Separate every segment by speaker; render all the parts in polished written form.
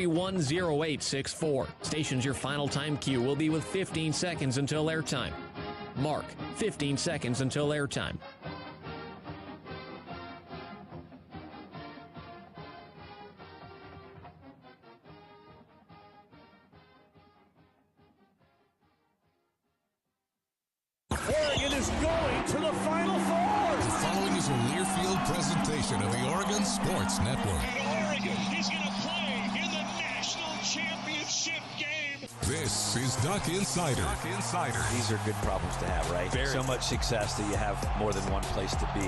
Speaker 1: 831-0864. Station's your final time cue will be with 15 seconds until airtime. Mark, 15 seconds until airtime.
Speaker 2: Oregon is going to the Final Four.
Speaker 3: The following is a Learfield presentation of the Oregon Sports Network.
Speaker 2: And Oregon is going to play in the national championship game.
Speaker 3: This is Duck Insider.
Speaker 4: These are good problems to have, right? So much success that you have more than one place to be.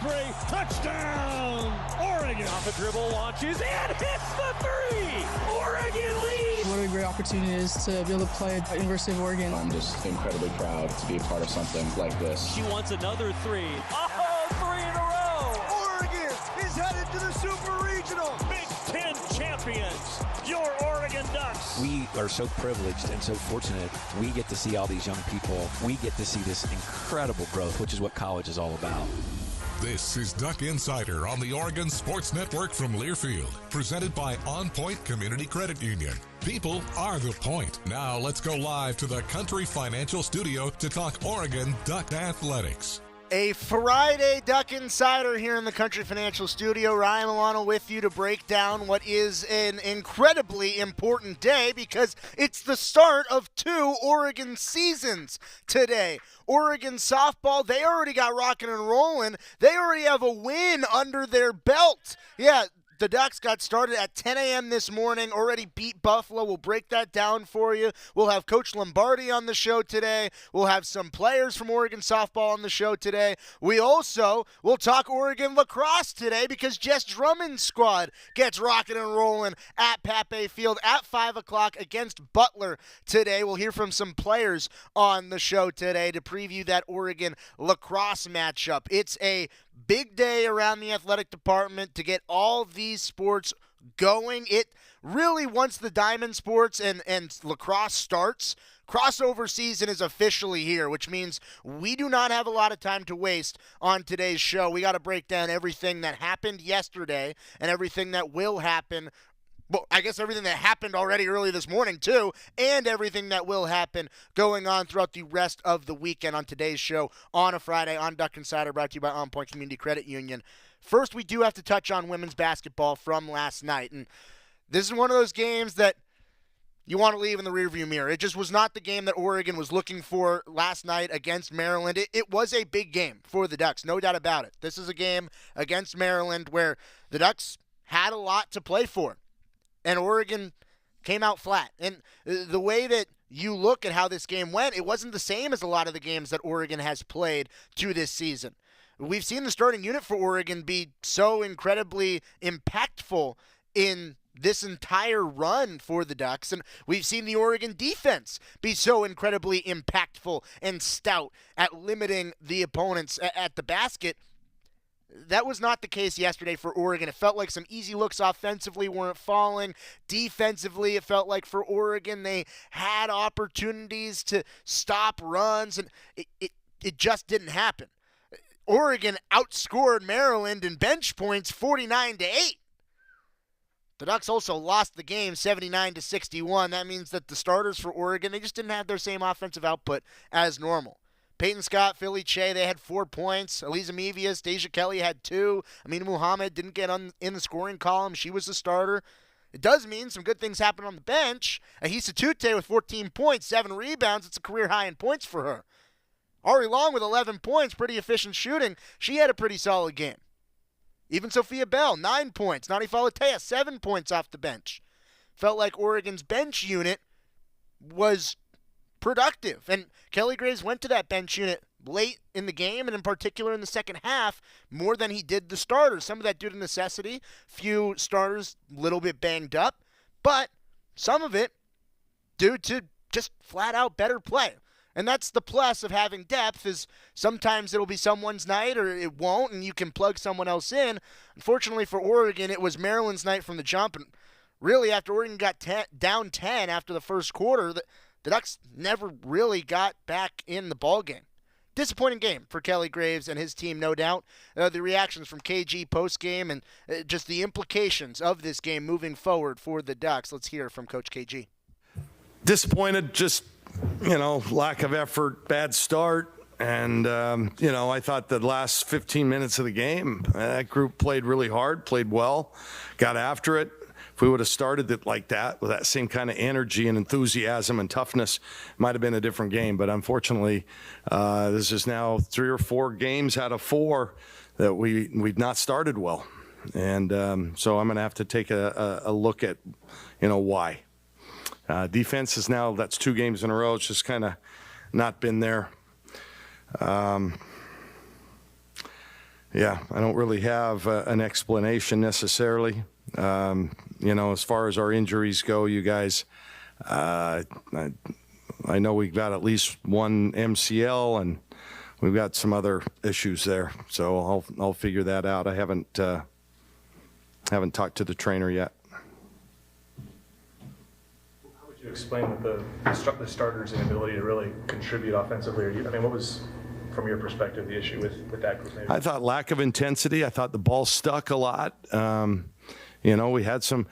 Speaker 2: Bray, touchdown! Oregon.
Speaker 5: Off a dribble, launches, and hits the three! Oregon leads!
Speaker 6: What a great opportunity it is to be able to play at University of Oregon.
Speaker 7: I'm just incredibly proud to be a part of something like this.
Speaker 5: She wants another three. Oh, three in a row!
Speaker 2: Oregon is headed to the Super Regional. Big Ten champions, your Oregon Ducks.
Speaker 4: We are so privileged and so fortunate. We get to see all these young people. We get to see this incredible growth, which is what college is all about.
Speaker 3: This is Duck Insider on the Oregon Sports Network from Learfield, presented by OnPoint Community Credit Union. People are the point. Now let's go live to the Country Financial Studio to talk Oregon Duck Athletics.
Speaker 8: A Friday Duck Insider here in the Country Financial Studio. Ryan Milano with you to break down what is an incredibly important day because it's the start of 2 Oregon seasons today. Oregon softball, they already got rocking and rolling. They already have a win under their belt. Yeah, the Ducks got started at 10 a.m. this morning, already beat Buffalo. We'll break that down for you. We'll have Coach Lombardi on the show today. We'll have some players from Oregon softball on the show today. We also will talk Oregon lacrosse today because Jess Drummond's squad gets rocking and rolling at Pape Field at 5 o'clock against Butler today. We'll hear from some players on the show today to preview that Oregon lacrosse matchup. It's a big day around the athletic department to get all these sports going. It really, once the diamond sports and lacrosse starts, crossover season is officially here, which means we do not have a lot of time to waste on today's show. We got to break down everything that happened yesterday and everything that will happen. Well, I guess everything that happened already early this morning, too, and everything that will happen going on throughout the rest of the weekend on today's show on a Friday on Duck Insider, brought to you by OnPoint Community Credit Union. First, we do have to touch on women's basketball from last night, and this is one of those games that you want to leave in the rearview mirror. It just was not the game that Oregon was looking for last night against Maryland. It was a big game for the Ducks, no doubt about it. This is a game against Maryland where the Ducks had a lot to play for. And Oregon came out flat. And the way that you look at how this game went, it wasn't the same as a lot of the games that Oregon has played to this season. We've seen the starting unit for Oregon be so incredibly impactful in this entire run for the Ducks. And we've seen the Oregon defense be so incredibly impactful and stout at limiting the opponents at the basket. That was not the case yesterday for Oregon. It felt like some easy looks offensively weren't falling. Defensively, it felt like for Oregon they had opportunities to stop runs, and it just didn't happen. Oregon outscored Maryland in bench points 49-8. The Ducks also lost the game 79-61. That means that the starters for Oregon, they just didn't have their same offensive output as normal. Peyton Scott, Philly Che, they had 4 points. Eliza Mevius, Deja Kelly had 2. Amina Muhammad didn't get in the scoring column. She was the starter. It does mean some good things happened on the bench. Ahisa Tute with 14 points, 7 rebounds. It's a career high in points for her. Ari Long with 11 points, pretty efficient shooting. She had a pretty solid game. Even Sophia Bell, 9 points. Nani Falatea, 7 points off the bench. Felt like Oregon's bench unit was productive. And Kelly Graves went to that bench unit late in the game, and in particular in the second half, more than he did the starters. Some of that due to necessity. Few starters a little bit banged up. But some of it due to just flat-out better play. And that's the plus of having depth, is sometimes it'll be someone's night or it won't, and you can plug someone else in. Unfortunately for Oregon, it was Maryland's night from the jump. And really, after Oregon got down 10 after the first quarter, the Ducks never really got back in the ballgame. disappointing game for Kelly Graves and his team, no doubt. The reactions from KG post-game and just the implications of this game moving forward for the Ducks. Let's hear from Coach KG.
Speaker 9: Disappointed, just, lack of effort, bad start. And, I thought the last 15 minutes of the game, that group played really hard, played well, got after it. If we would have started it like that, with that same kind of energy and enthusiasm and toughness, it might have been a different game. But unfortunately, this is now 3 or 4 games out of 4 that we've not started well. And so I'm going to have to take a look at, why. Defense is now, that's 2 games in a row. It's just kind of not been there. I don't really have an explanation necessarily. As far as our injuries go, you guys, I know we've got at least one MCL and we've got some other issues there. So I'll figure that out. I haven't talked to the trainer yet.
Speaker 10: How would you explain the starters' inability to really contribute offensively? What was, from your perspective, the issue with that group? Maybe?
Speaker 9: I thought lack of intensity. I thought the ball stuck a lot. We had some,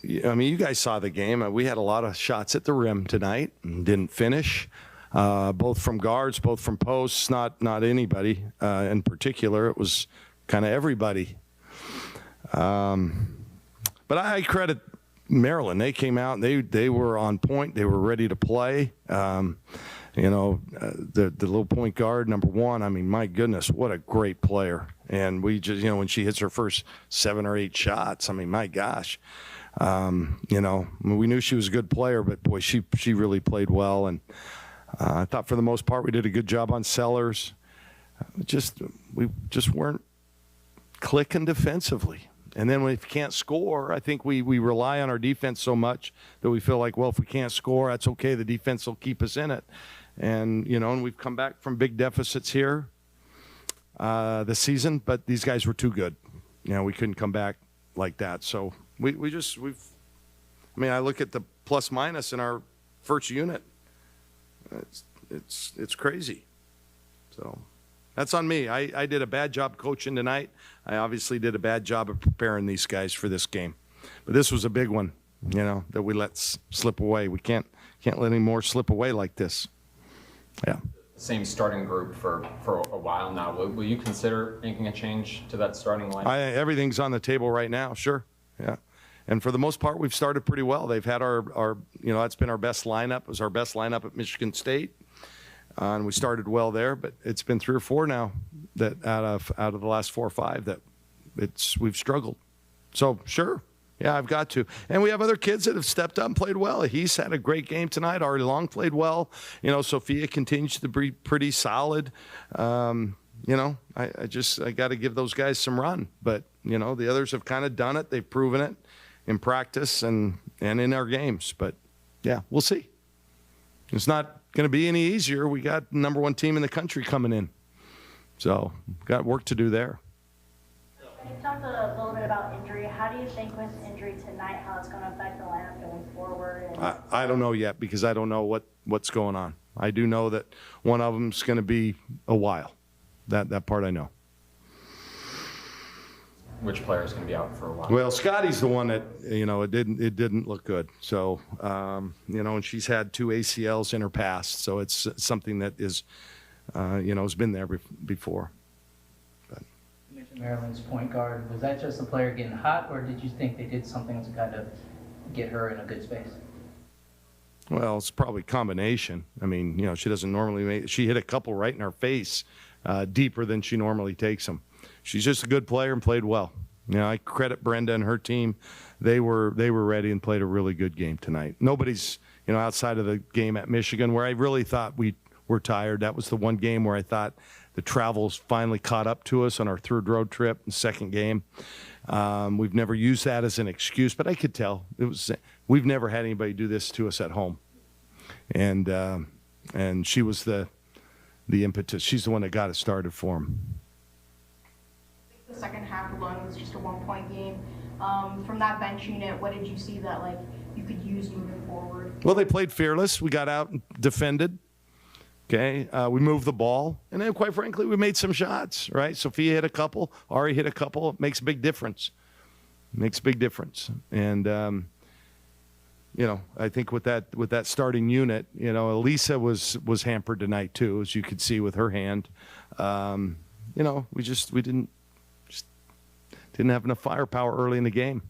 Speaker 9: you guys saw the game. We had a lot of shots at the rim tonight and didn't finish, both from guards, both from posts, not anybody in particular. It was kind of everybody. But I credit Maryland. They came out and they were on point. They were ready to play. The little point guard, number 1, my goodness, what a great player. And we just, when she hits her first 7 or 8 shots, my gosh, we knew she was a good player, but boy, she really played well. And I thought for the most part, we did a good job on Sellers. We just weren't clicking defensively. And then if you can't score, I think we rely on our defense so much that we feel like, well, if we can't score, that's okay. The defense will keep us in it. And, and we've come back from big deficits here this season, but these guys were too good. We couldn't come back like that. So I look at the plus minus in our first unit. It's crazy. So that's on me. I did a bad job coaching tonight. I obviously did a bad job of preparing these guys for this game. But this was a big one, that we let slip away. We can't let any more slip away like this. Yeah.
Speaker 11: Same starting group for a while now. Will you consider making a change to that starting lineup?
Speaker 9: Everything's on the table right now, sure. Yeah. And for the most part, we've started pretty well. They've had our that's been our best lineup. It was our best lineup at Michigan State. And we started well there, but it's been 3 or 4 now that out of the last 4 or 5 that we've struggled. So sure, yeah, I've got to. And we have other kids that have stepped up and played well. He's had a great game tonight. Ari Long played well. Sophia continues to be pretty solid. I got to give those guys some run. But the others have kind of done it. They've proven it in practice and in our games. But yeah, we'll see. It's not going to be any easier. We got the number 1 team in the country coming in. So got work to do there.
Speaker 12: You talked a little bit about injury. How do you think with injury tonight, how it's going to affect the lineup going forward?
Speaker 9: I don't know yet because I don't know what's going on. I do know that one of them is going to be a while. That part I know.
Speaker 11: Which player is going to be out for a while?
Speaker 9: Well, Scotty's the one that, it didn't look good. So, and she's had 2 ACLs in her past. So it's something that is, has been there before. But.
Speaker 13: You mentioned Maryland's point guard. Was that just the player getting hot, or did you think they did something to kind of get her in a good space?
Speaker 9: Well, it's probably a combination. She doesn't normally she hit a couple right in her face, deeper than she normally takes them. She's just a good player and played well. I credit Brenda and her team. They were ready and played a really good game tonight. Nobody's, outside of the game at Michigan where I really thought we were tired. That was the one game where I thought the travels finally caught up to us on our 3rd road trip, the 2nd game. We've never used that as an excuse, but I could tell we've never had anybody do this to us at home. And she was the impetus. She's the one that got it started for them.
Speaker 12: The second half alone was just a 1-point game. From that bench unit, what did you see that you could use moving forward?
Speaker 9: Well, they played fearless. We got out and defended. Okay, we moved the ball, and then quite frankly, we made some shots, right? Sophia hit a couple, Ari hit a couple. It makes a big difference. And I think with that starting unit, Elisa was hampered tonight too, as you could see with her hand. We didn't have enough firepower early in the game.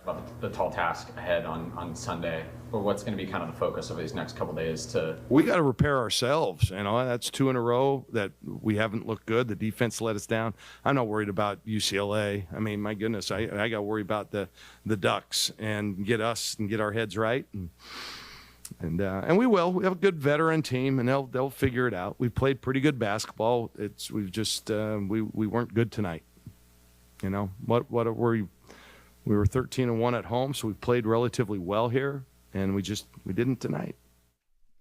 Speaker 11: About the tall task ahead on Sunday, but what's going to be kind of the focus of these next couple days?
Speaker 9: We got to repair ourselves. That's 2 in a row that we haven't looked good. The defense let us down. I'm not worried about UCLA. I mean, my goodness, I got to worry about the Ducks and get our heads right. And we will. We have a good veteran team, and they'll figure it out. We played pretty good basketball. We weren't good tonight. We were 13-1 at home, so we played relatively well here, and we didn't tonight.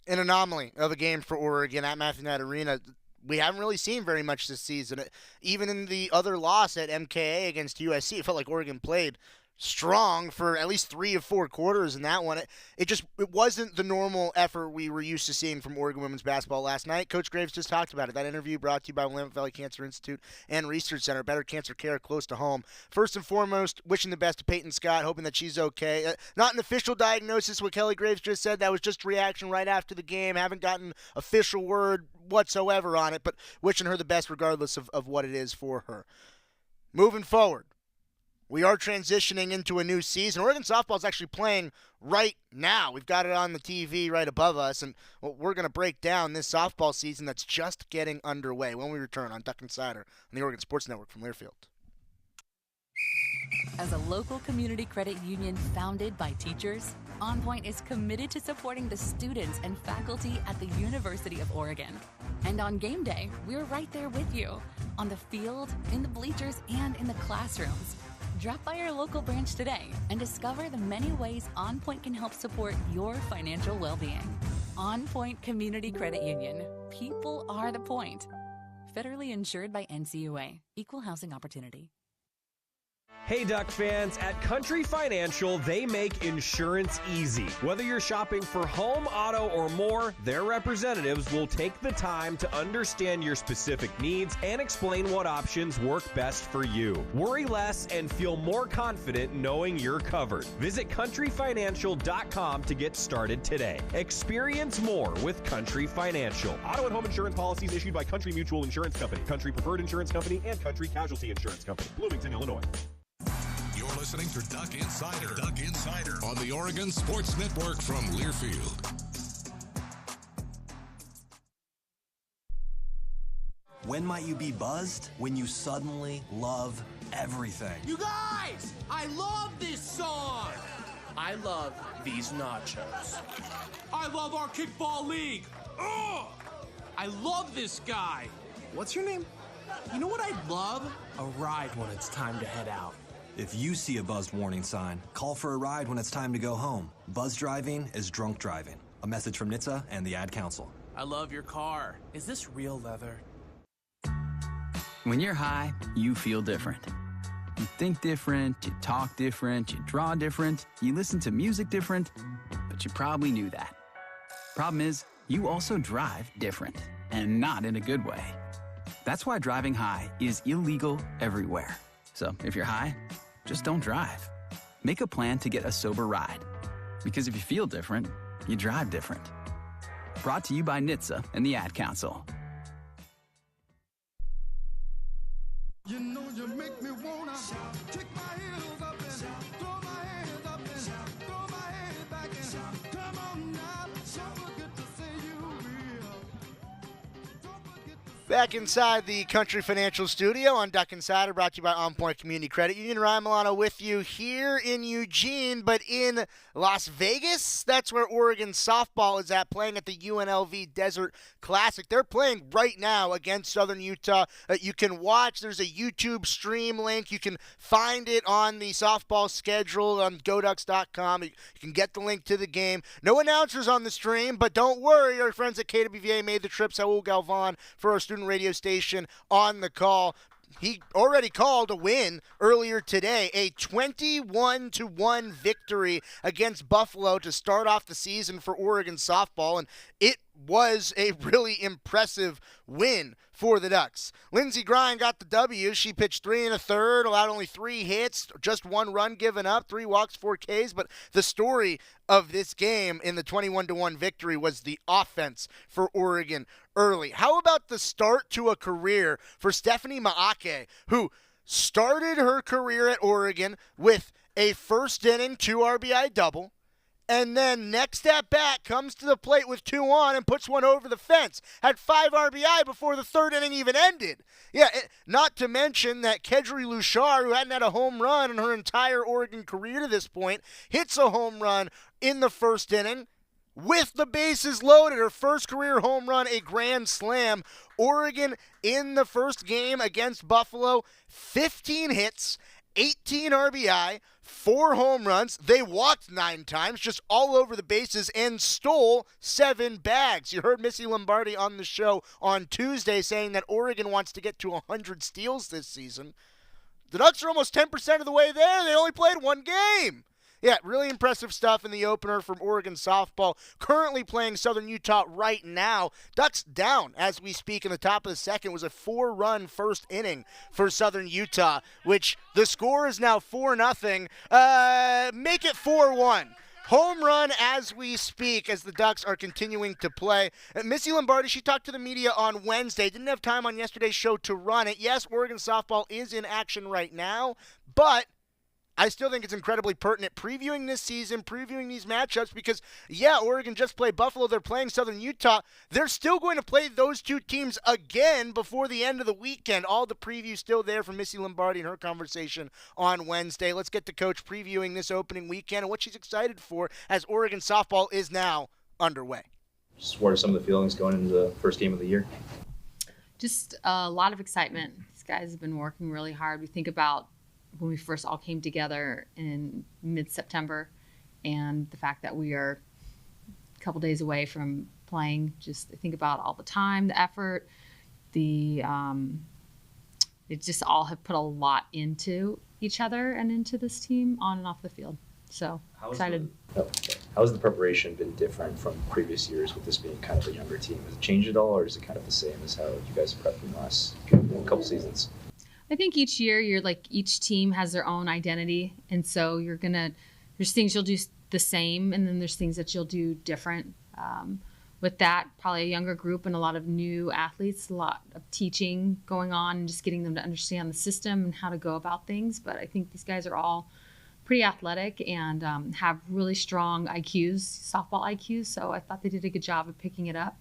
Speaker 8: An anomaly of a game for Oregon at Matthew Knight Arena. We haven't really seen very much this season. Even in the other loss at MKA against USC, it felt like Oregon played strong for at least 3 of 4 quarters in that one. It wasn't the normal effort we were used to seeing from Oregon women's basketball last night. Coach Graves just talked about it. That interview brought to you by Willamette Valley Cancer Institute and Research Center. Better cancer care close to home. First and foremost, wishing the best to Peyton Scott, hoping that she's okay. Not an official diagnosis, what Kelly Graves just said. That was just reaction right after the game. Haven't gotten official word whatsoever on it, but wishing her the best regardless of what it is for her. Moving forward, we are transitioning into a new season. Oregon softball is actually playing right now. We've got it on the TV right above us, and we're going to break down this softball season that's just getting underway when we return on Duck Insider on the Oregon Sports Network from Learfield.
Speaker 14: As a local community credit union founded by teachers, OnPoint is committed to supporting the students and faculty at the University of Oregon. And on game day, we're right there with you, on the field, in the bleachers, and in the classrooms. Drop by our local branch today and discover the many ways OnPoint can help support your financial well-being. OnPoint Community Credit Union. People are the point. Federally insured by NCUA. Equal housing opportunity.
Speaker 15: Hey Duck fans, at Country Financial, they make insurance easy. Whether you're shopping for home, auto, or more, their representatives will take the time to understand your specific needs and explain what options work best for you. Worry less and feel more confident knowing you're covered. Visit countryfinancial.com to get started today. Experience more with Country Financial. Auto and home insurance policies issued by Country Mutual Insurance Company, Country Preferred Insurance Company, and Country Casualty Insurance Company, Bloomington, Illinois.
Speaker 3: You're listening to Duck Insider on the Oregon Sports Network from Learfield.
Speaker 16: When might you be buzzed? When you suddenly love everything.
Speaker 17: You guys, I love this song. I love these nachos. I love our kickball league. Ugh! I love this guy. What's your name? You know what I'd love? A ride when it's time to head out.
Speaker 16: If you see a buzzed warning sign, call for a ride when it's time to go home. Buzz driving is drunk driving. A message from NHTSA and the Ad Council.
Speaker 17: I love your car. Is this real leather?
Speaker 18: When you're high, you feel different. You think different, you talk different, you draw different, you listen to music different, but you probably knew that. Problem is, you also drive different, and not in a good way. That's why driving high is illegal everywhere. So if you're high, just don't drive. Make a plan to get a sober ride. Because if you feel different, you drive different. Brought to you by NHTSA and the Ad Council.
Speaker 19: You know you make me wanna kick my heels up and throw my hands up and throw my head back and come on now. Don't forget to say you will.
Speaker 8: Back inside the Country Financial Studio on Duck Insider, brought to you by OnPoint Community Credit Union. Ryan Milano with you here in Eugene, but in Las Vegas. That's where Oregon softball is at, playing at the UNLV Desert Classic. They're playing right now against Southern Utah. You can watch. There's a YouTube stream link. You can find it on the softball schedule on GoDucks.com. You can get the link to the game. No announcers on the stream, but don't worry. Our friends at KWVA made the trip. Saul Galvan for our student radio station on the call. He already called a win earlier today, a 21-1 victory against Buffalo to start off the season for Oregon softball, and it was a really impressive win for the Ducks. Lindsey Grine got the W. She pitched 3 1/3, allowed only 3 hits, just 1 run given up, 3 walks, 4 Ks. But the story of this game in the 21-1 victory was the offense for Oregon early. How about the start to a career for Stephanie Maake, who started her career at Oregon with a first inning 2 RBI double, and then next at bat comes to the plate with 2 on and puts one over the fence. Had 5 RBI before the 3rd inning even ended. Yeah, not to mention that Kedri Luchar, who hadn't had a home run in her entire Oregon career to this point, hits a home run in the 1st inning with the bases loaded. Her first career home run, a grand slam. Oregon in the first game against Buffalo, 15 hits, 18 RBI, 4 home runs. They walked 9 times, just all over the bases, and stole 7 bags. You heard Missy Lombardi on the show on Tuesday saying that Oregon wants to get to 100 steals this season. The Ducks are almost 10% of the way there. They only played 1 game. Yeah, really impressive stuff in the opener from Oregon softball. Currently playing Southern Utah right now. Ducks down as we speak in the top of the second. It was a 4-run first inning for Southern Utah, which the score is now 4-0. Make it 4-1. Home run as we speak as the Ducks are continuing to play. Missy Lombardi, she talked to the media on Wednesday. Didn't have time on yesterday's show to run it. Yes, Oregon softball is in action right now, but I still think it's incredibly pertinent previewing this season, previewing these matchups, because, yeah, Oregon just played Buffalo. They're playing Southern Utah. They're still going to play those 2 teams again before the end of the weekend. All the preview still there from Missy Lombardi and her conversation on Wednesday. Let's get to Coach previewing this opening weekend and what she's excited for as Oregon softball is now underway.
Speaker 10: Just what are some of the feelings going into the first game of the year?
Speaker 20: Just a lot of excitement. These guys have been working really hard. We think about when we first all came together in mid-September and the fact that we are a couple days away from playing. Just think about all the time, the effort, it just all have put a lot into each other and into this team on and off the field. So excited.
Speaker 10: How's the preparation been different from previous years with this being kind of a younger team? Has it changed at all, or is it kind of the same as how you guys prepped from last couple seasons?
Speaker 20: I think each year each team has their own identity, and so there's things you'll do the same, and then there's things that you'll do different. With that, probably a younger group and a lot of new athletes, a lot of teaching going on, and just getting them to understand the system and how to go about things. But I think these guys are all pretty athletic and have really strong IQs, softball IQs. So I thought they did a good job of picking it up.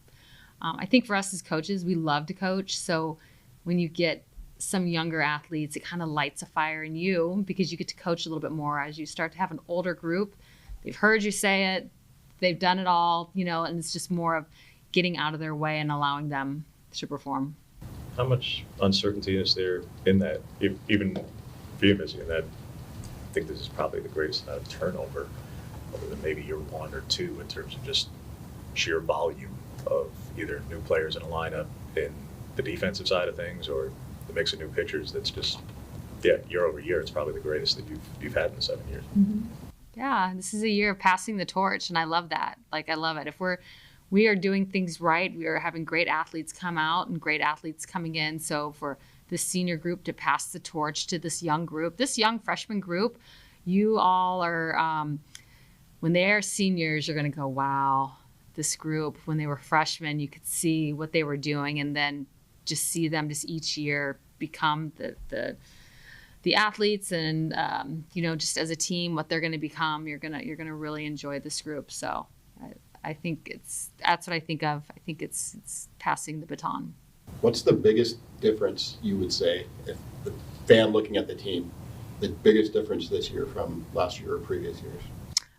Speaker 20: I think for us as coaches, we love to coach. So when you get some younger athletes, it kind of lights a fire in you because you get to coach a little bit more as you start to have an older group. They've heard you say it, they've done it all, and it's just more of getting out of their way and allowing them to perform.
Speaker 21: How much uncertainty is there in that, even for you, Missy, in that I think this is probably the greatest amount of turnover other than maybe year 1 or 2 in terms of just sheer volume of either new players in a lineup in the defensive side of things or the mix of new pitchers that's just, year over year, it's probably the greatest that you've had in the 7 years.
Speaker 20: Mm-hmm. Yeah, this is a year of passing the torch, and I love that. I love it. If we are doing things right, we are having great athletes come out and great athletes coming in. So for the senior group to pass the torch to this young group, this young freshman group, you all are, when they are seniors, you're going to go, wow, this group, when they were freshmen, you could see what they were doing, and then just see them just each year become the athletes and just as a team what they're going to become. You're gonna really enjoy this group. So I think that's what I think of. I think it's passing the baton.
Speaker 22: What's the biggest difference you would say, if the fan looking at the team, the biggest difference this year from last year or previous years?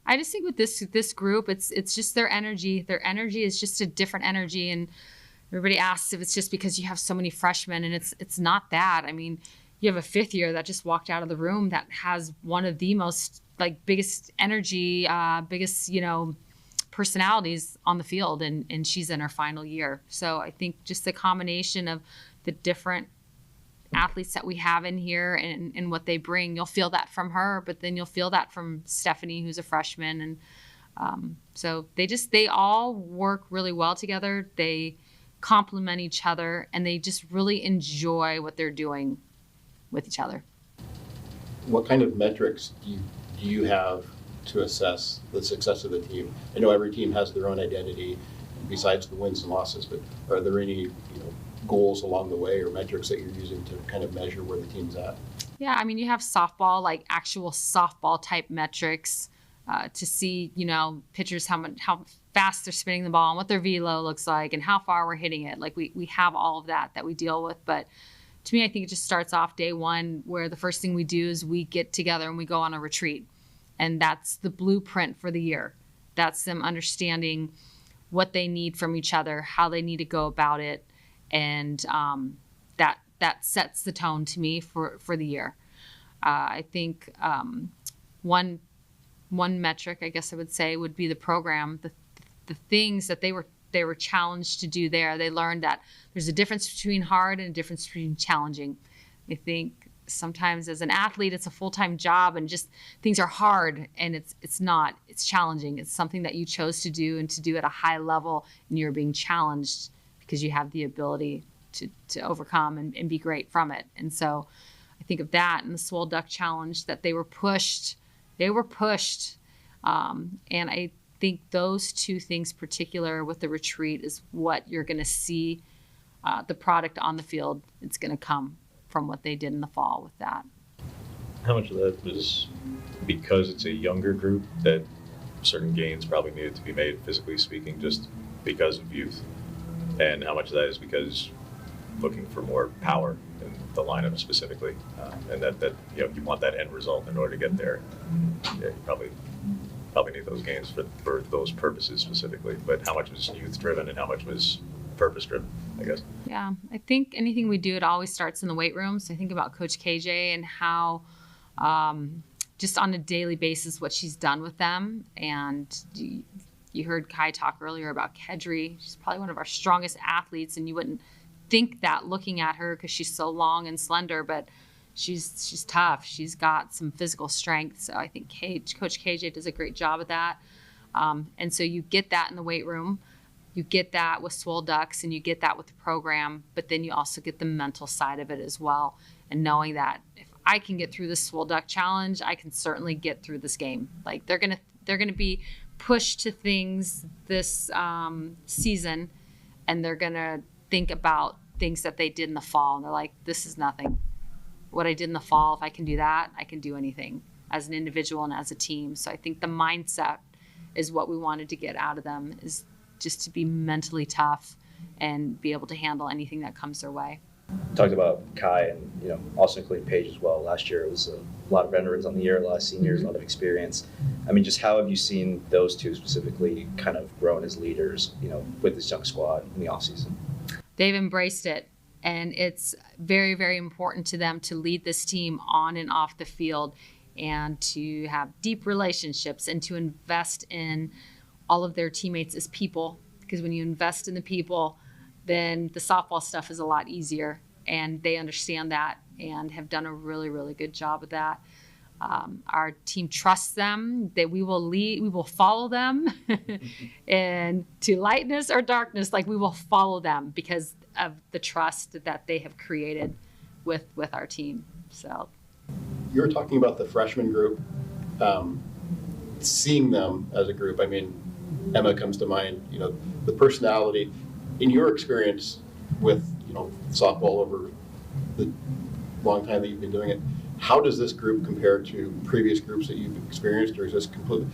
Speaker 20: I just think with this group, it's just their energy. Their energy is just a different energy, and everybody asks if it's just because you have so many freshmen, and it's not that. I mean, you have a 5th year that just walked out of the room that has one of the most biggest energy, biggest personalities on the field, and she's in her final year. So I think just the combination of the different athletes that we have in here and what they bring, you'll feel that from her, but then you'll feel that from Stephanie, who's a freshman, and So they all work really well together. They complement each other, and they just really enjoy what they're doing with each other.
Speaker 22: What kind of metrics do you have to assess the success of the team? I know every team has their own identity besides the wins and losses, but are there any goals along the way or metrics that you're using to kind of measure where the team's at?
Speaker 20: Yeah, I mean, you have softball, like actual softball type metrics to see, pitchers, how fast they're spinning the ball and what their velo looks like and how far we're hitting it. Like we have all of that we deal with. But to me, I think it just starts off day one where the first thing we do is we get together and we go on a retreat. And that's the blueprint for the year. That's them understanding what they need from each other, how they need to go about it. And that sets the tone to me for the year. I think one metric, I guess I would say, would be the program, the things that they were challenged to do there. They learned that there's a difference between hard and a difference between challenging. I think sometimes as an athlete, it's a full-time job and just things are hard, and it's not. It's challenging. It's something that you chose to do and to do at a high level, and you're being challenged because you have the ability to overcome and be great from it. And so I think of that and the Swole Duck Challenge, that they were pushed. And I think those two things particular with the retreat is what you're going to see the product on the field. It's going to come from what they did in the fall with that.
Speaker 21: How much of that was because it's a younger group that certain gains probably needed to be made, physically speaking, just because of youth? And how much of that is because looking for more power in the lineup specifically, and that you want that end result in order to get there? Yeah, you probably need those gains for those purposes specifically. But how much was youth driven and how much was purpose driven, I guess?
Speaker 20: Yeah, I think anything we do, it always starts in the weight room. So I think about Coach KJ and how just on a daily basis what she's done with them. And you heard Kai talk earlier about Kedri. She's probably one of our strongest athletes, and you wouldn't think that looking at her because she's so long and slender, but she's tough. She's got some physical strength. So I think Coach KJ does a great job of that. And so you get that in the weight room. You get that with Swole Ducks, and you get that with the program, but then you also get the mental side of it as well. And knowing that if I can get through this Swole Duck Challenge, I can certainly get through this game. Like they're gonna be pushed to things this season, and they're gonna think about things that they did in the fall, and they're like, this is nothing. What I did in the fall, if I can do that, I can do anything as an individual and as a team. So I think the mindset is what we wanted to get out of them, is just to be mentally tough and be able to handle anything that comes their way.
Speaker 1: Talked about Kai and also including Paige as well. Last year it was a lot of veterans on the year, a lot of seniors, a lot of experience. I mean, just how have you seen those two specifically kind of grown as leaders, with this young squad in the offseason?
Speaker 20: They've embraced it, and it's very, very important to them to lead this team on and off the field and to have deep relationships and to invest in all of their teammates as people, because when you invest in the people, then the softball stuff is a lot easier, and they understand that and have done a really, really good job of that. Our team trusts them, that we will follow them and to lightness or darkness, like we will follow them because of the trust that they have created with our team. So
Speaker 22: you were talking about the freshman group, seeing them as a group. I mean, Emma comes to mind, the personality. In your experience with, softball over the long time that you've been doing it, how does this group compare to previous groups that you've experienced, or is this completely,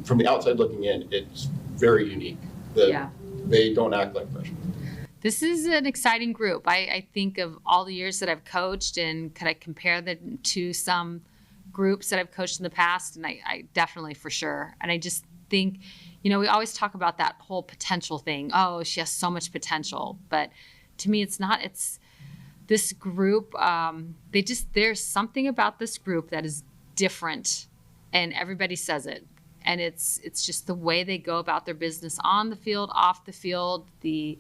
Speaker 22: from the outside looking in, it's very unique? They don't act like freshmen.
Speaker 20: This is an exciting group. I think of all the years that I've coached, and could I compare them to some groups that I've coached in the past? And I definitely, for sure. And I just think, we always talk about that whole potential thing. Oh, she has so much potential. But to me, it's not. It's this group. There's something about this group that is different, and everybody says it. And it's just the way they go about their business on the field, off the field, the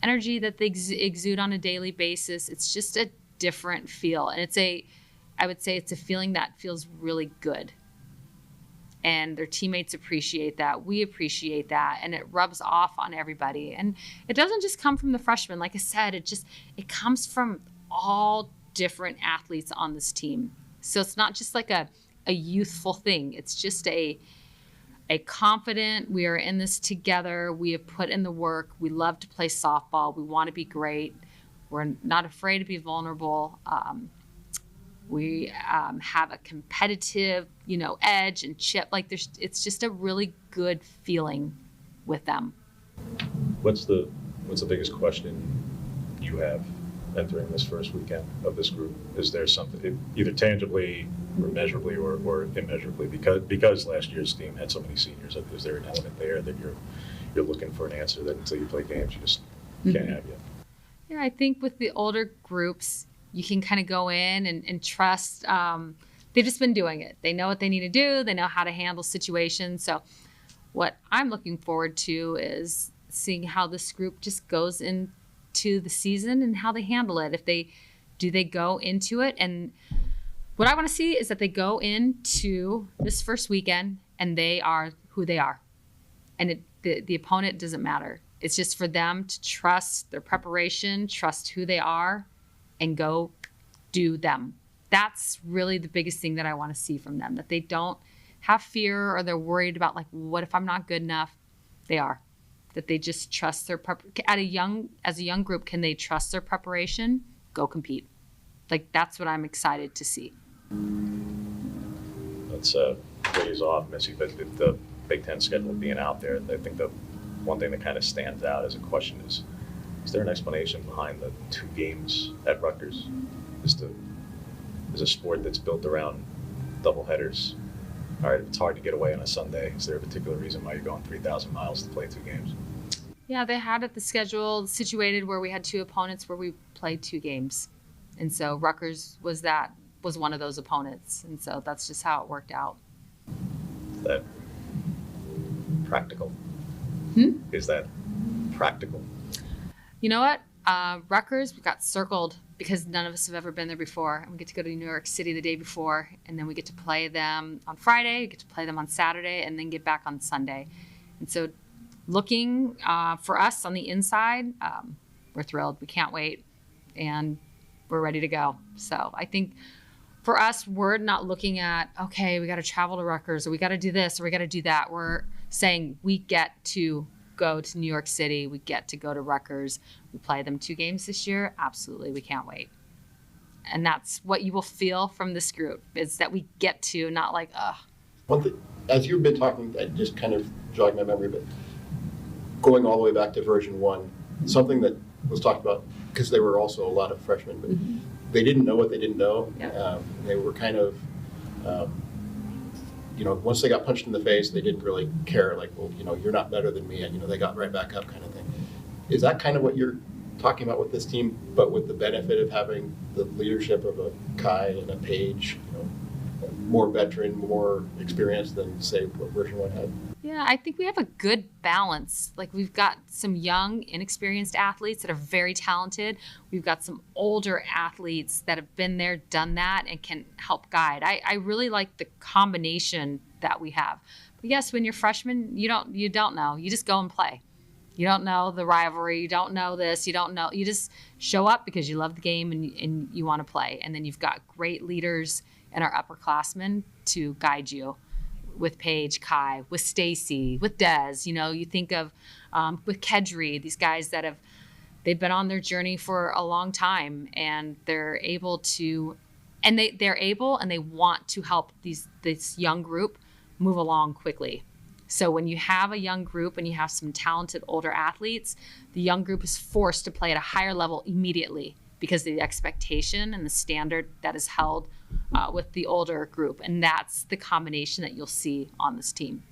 Speaker 20: energy that they exude on a daily basis. It's just a different feel. And I would say it's a feeling that feels really good. and their teammates appreciate that. We appreciate that, and it rubs off on everybody. And it doesn't just come from the freshmen. Like I said, it comes from all different athletes on this team. So it's not just like a youthful thing. It's just a confident, we are in this together. We have put in the work. We love to play softball. We want to be great. We're not afraid to be vulnerable. We have a competitive, edge and chip. Like it's just a really good feeling with them.
Speaker 21: What's the biggest question you have entering this first weekend of this group? Is there something either tangibly or measurably or immeasurably because last year's team had so many seniors? Is there an element there that you're looking for an answer that until you play games you just can't have yet?
Speaker 20: Yeah, I think with the older groups, you can kind of go in and trust. They've just been doing it. They know what they need to do. They know how to handle situations. So what I'm looking forward to is seeing how this group just goes into the season and how they handle it. If they go into it, and what I want to see is that they go into this first weekend and they are who they are. And the opponent doesn't matter. It's just for them to trust their preparation, trust who they are, and go do them. That's really the biggest thing that I want to see from them, that they don't have fear or they're worried about like, what if I'm not good enough? They are. That they just trust their as a young group, can they trust their preparation? Go compete. Like that's what I'm excited to see.
Speaker 21: That's ways off, Missy, but the Big Ten schedule being out there, I think the one thing that kind of stands out as a question is there an explanation behind the 2 games at Rutgers? Is a sport that's built around doubleheaders. All right, if it's hard to get away on a Sunday, is there a particular reason why you're going 3,000 miles to play 2 games?
Speaker 20: Yeah, they had the schedule situated where we had 2 opponents where we played 2 games. And so Rutgers was one of those opponents. And so that's just how it worked out.
Speaker 21: Is that practical? Is that practical?
Speaker 20: You know what? Rutgers, we got circled because none of us have ever been there before. And we get to go to New York City the day before, and then we get to play them on Friday, we get to play them on Saturday, and then get back on Sunday. And so looking for us on the inside, we're thrilled. We can't wait, and we're ready to go. So I think for us, we're not looking at, okay, we got to travel to Rutgers, or we got to do this, or we got to do that. We're saying we get to go to New York City. We get to go to Rutgers. We play them 2 games this year. Absolutely. We can't wait. And that's what you will feel from this group, is that we get to, not like, ugh.
Speaker 22: One thing, as you've been talking, I just kind of jogged my memory, but going all the way back to version 1, something that was talked about, because there were also a lot of freshmen, but they didn't know what they didn't know.
Speaker 20: Yeah.
Speaker 22: They were kind of, once they got punched in the face, they didn't really care, like, well, you're not better than me, and, they got right back up kind of thing. Is that kind of what you're talking about with this team, but with the benefit of having the leadership of a Kai and a Paige, more veteran, more experienced than, say, what version 1 had?
Speaker 20: Yeah, I think we have a good balance. Like, we've got some young, inexperienced athletes that are very talented. We've got some older athletes that have been there, done that, and can help guide. I really like the combination that we have. But yes, when you're freshmen, you don't know. You just go and play. You don't know the rivalry. You don't know this. You don't know. You just show up because you love the game and you want to play. And then you've got great leaders in our upperclassmen to guide you. With Paige, Kai, with Stacy, with Dez, you think of with Kedri, these guys that they've been on their journey for a long time, and they're able to, and they want to help this young group move along quickly. So when you have a young group and you have some talented older athletes, the young group is forced to play at a higher level immediately because of the expectation and the standard that is held with the older group. And that's the combination that you'll see on this team.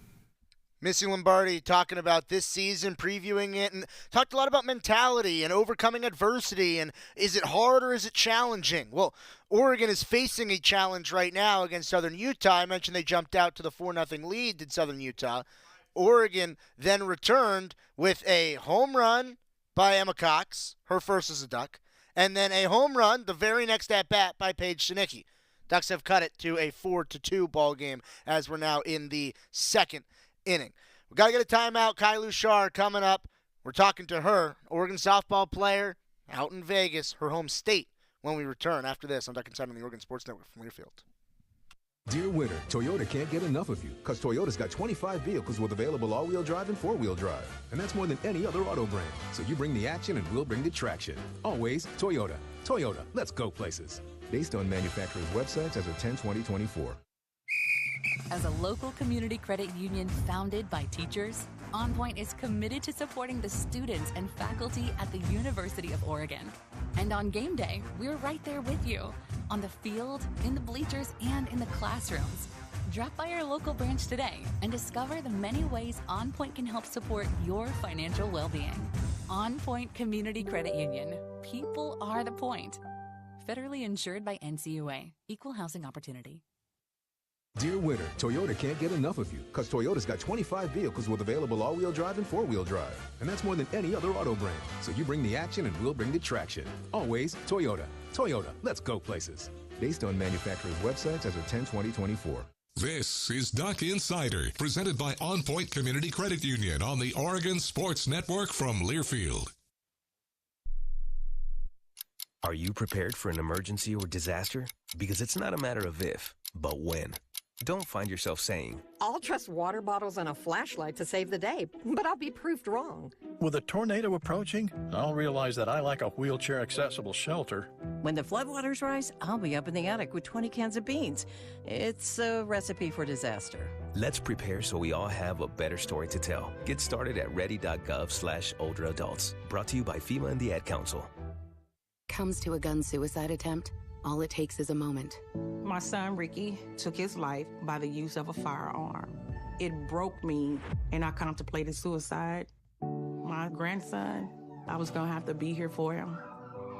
Speaker 8: Missy Lombardi talking about this season, previewing it, and talked a lot about mentality and overcoming adversity, and is it hard or is it challenging? Well, Oregon is facing a challenge right now against Southern Utah. I mentioned they jumped out to the 4-0 lead, did Southern Utah. Oregon then returned with a home run by Emma Cox, her first as a Duck, and then a home run the very next at-bat by Paige Sinicki. Ducks have cut it to a 4-2 ball game as we're now in the second inning. We got to get a timeout. Kai Lushar coming up. We're talking to her, Oregon softball player out in Vegas, her home state, when we return after this on Duck Inside on the Oregon Sports Network from Learfield.
Speaker 6: Dear winter, Toyota can't get enough of you because Toyota's got 25 vehicles with available all-wheel drive and four-wheel drive. And that's more than any other auto brand. So you bring the action and we'll bring the traction. Always Toyota. Toyota, let's go places. Based on manufacturer's websites as of 10/20/24.
Speaker 14: As a local community credit union founded by teachers, OnPoint is committed to supporting the students and faculty at the University of Oregon. And on game day, we're right there with you, on the field, in the bleachers, and in the classrooms. Drop by our local branch today and discover the many ways OnPoint can help support your financial well-being. OnPoint Community Credit Union. People are the point. Federally insured by NCUA. Equal housing opportunity.
Speaker 6: Dear winter, Toyota can't get enough of you because Toyota's got 25 vehicles with available all-wheel drive and four-wheel drive. And that's more than any other auto brand. So you bring the action and we'll bring the traction. Always Toyota. Toyota, let's go places. Based on manufacturer's websites as of 10/20/24.
Speaker 3: This is Duck Insider, presented by OnPoint Community Credit Union on the Oregon Sports Network from Learfield.
Speaker 7: Are you prepared for an emergency or disaster? Because it's not a matter of if, but when. Don't find yourself saying,
Speaker 23: I'll trust water bottles and a flashlight to save the day, but I'll be proved wrong.
Speaker 24: With a tornado approaching, I'll realize that I lack a wheelchair-accessible shelter.
Speaker 23: When the floodwaters rise, I'll be up in the attic with 20 cans of beans. It's a recipe for disaster.
Speaker 7: let's prepare so we all have a better story to tell. Get started at ready.gov/older adults. Brought to you by FEMA and the Ad Council.
Speaker 25: Comes to a gun suicide attempt, all it takes is a moment.
Speaker 26: My son, Ricky, took his life by the use of a firearm. It broke me, and I contemplated suicide. My grandson, I was gonna have to be here for him.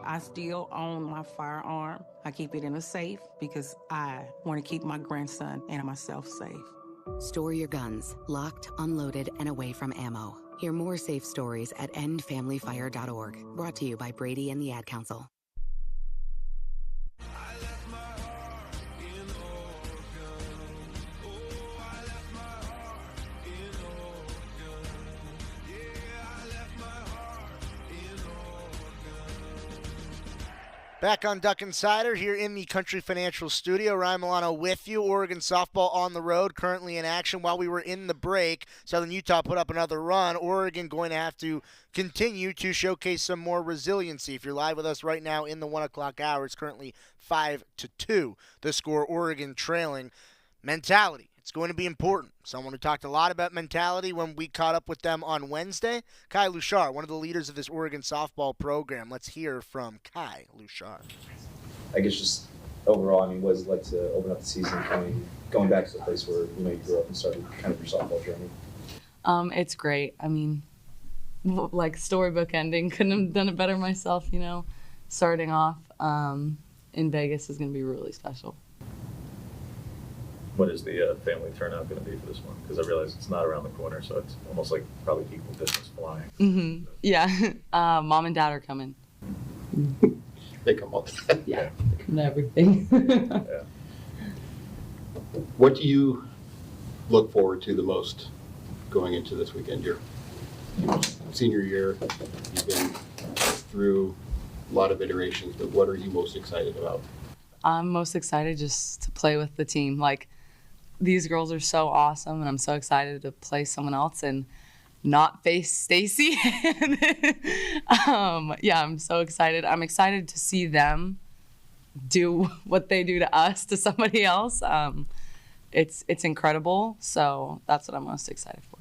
Speaker 26: I still own my firearm. I keep it in a safe because I want to keep my grandson and myself safe.
Speaker 25: Store your guns, locked, unloaded, and away from ammo. Hear more safe stories at endfamilyfire.org. Brought to you by Brady and the Ad Council.
Speaker 8: Back on Duck Insider here in the Country Financial Studio. Ryan Milano with you. Oregon softball on the road, currently in action. While we were in the break, Southern Utah put up another run. Oregon going to have to continue to showcase some more resiliency. If you're live with us right now in the 1 o'clock hour, it's currently 5-2. The score, Oregon trailing. Mentality. It's going to be important. Someone who talked a lot about mentality when we caught up with them on Wednesday, Kai Lushar, one of the leaders of this Oregon softball program. Let's hear from Kai Lushar.
Speaker 1: I guess just overall, I mean, what is it like to open up the season going back to the place where you grew up and started kind of your softball journey?
Speaker 27: It's great. I mean, like storybook ending. Couldn't have done it better myself, Starting off in Vegas is going to be really special.
Speaker 21: What is the family turnout going to be for this one? Because I realize it's not around the corner, so it's almost like probably equal distance flying.
Speaker 27: Mm-hmm. Yeah. Mom and Dad are coming.
Speaker 22: They come up.
Speaker 27: Yeah. And everything.
Speaker 21: Yeah.
Speaker 22: What do you look forward to the most going into this weekend? Your senior year, you've been through a lot of iterations, but what are you most excited about?
Speaker 27: I'm most excited just to play with the team. Like, these girls are so awesome, and I'm so excited to play someone else and not face Stacy. Yeah, I'm so excited. I'm excited to see them do what they do to us to somebody else. It's incredible, so that's what I'm most excited for.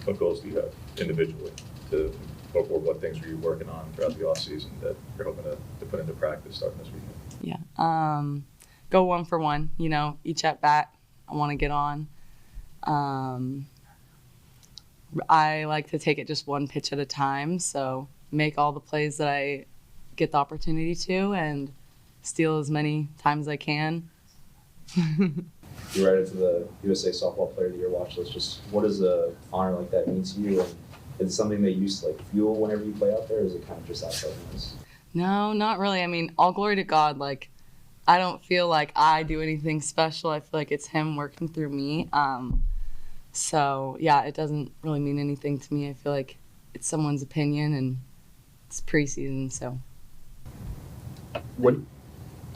Speaker 21: What goals do you have individually or what things are you working on throughout the offseason that you're hoping to put into practice starting this weekend?
Speaker 27: Yeah. Go 1 for 1, each at bat. I want to get on. I like to take it just one pitch at a time, so make all the plays that I get the opportunity to and steal as many times as I can.
Speaker 1: You're right into the USA Softball Player of the Year watch list. Just what does an honor like that mean to you? And is it something that you use to fuel whenever you play out there, or is it kind of just outside noise?
Speaker 27: No, not really. I mean, all glory to God. I don't feel like I do anything special. I feel like it's him working through me. So yeah, it doesn't really mean anything to me. I feel like it's someone's opinion, and it's preseason, so.
Speaker 22: What?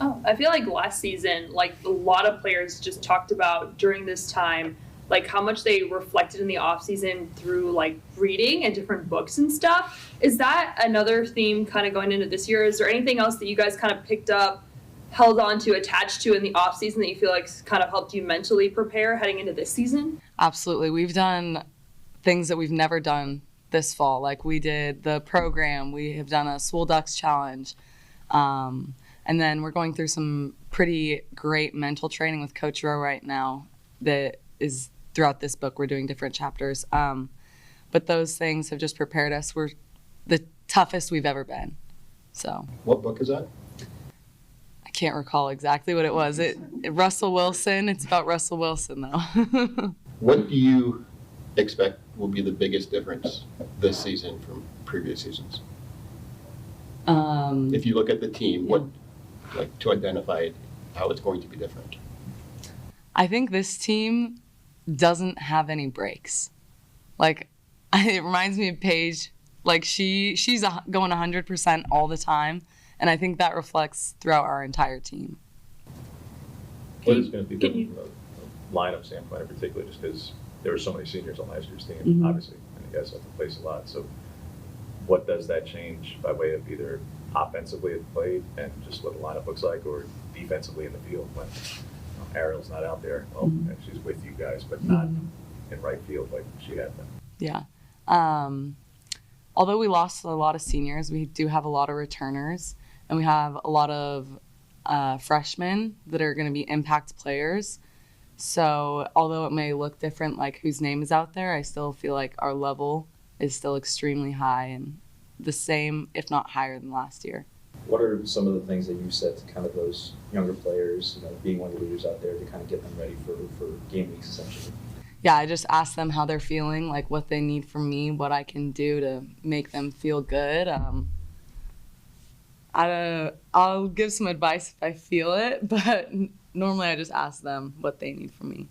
Speaker 2: Oh, I feel like last season, like a lot of players just talked about during this time, like how much they reflected in the off season through like reading and different books and stuff. Is that another theme kind of going into this year? Is there anything else that you guys kind of picked up, held on to, attached to in the off season that you feel like kind of helped you mentally prepare heading into this season?
Speaker 27: Absolutely. We've done things that we've never done this fall. Like we did the program, we have done a Swole Ducks challenge. And then we're going through some pretty great mental training with Coach Rowe right now that is throughout this book. We're doing different chapters. But those things have just prepared us. We're the toughest we've ever been. So.
Speaker 22: What book is that?
Speaker 27: I can't recall exactly what it was. Russell Wilson. It's about Russell Wilson, though.
Speaker 22: What do you expect will be the biggest difference this season from previous seasons? If you look at the team, what, like, to identify how it's going to be different?
Speaker 27: I think this team doesn't have any breaks. Like, it reminds me of Paige. Like, she's going 100% all the time, and I think that reflects throughout our entire team.
Speaker 21: What is going to be different from a lineup standpoint in particular, just because there were so many seniors on last year's team, obviously, and you guys have to place a lot. So what does that change by way of either offensively at the plate and just what the lineup looks like, or defensively in the field when Ariel's not out there? Well, she's with you guys, but not in right field like she had been.
Speaker 27: Yeah. Although we lost a lot of seniors, we do have a lot of returners, and we have a lot of freshmen that are going to be impact players. So although it may look different, like whose name is out there, I still feel like our level is still extremely high and the same, if not higher than last year.
Speaker 1: What are some of the things that you said to kind of those younger players, being one of the leaders out there to kind of get them ready for game weeks, essentially?
Speaker 27: Yeah, I just ask them how they're feeling, like what they need from me, what I can do to make them feel good. I'll give some advice if I feel it, but normally I just ask them what they need from me.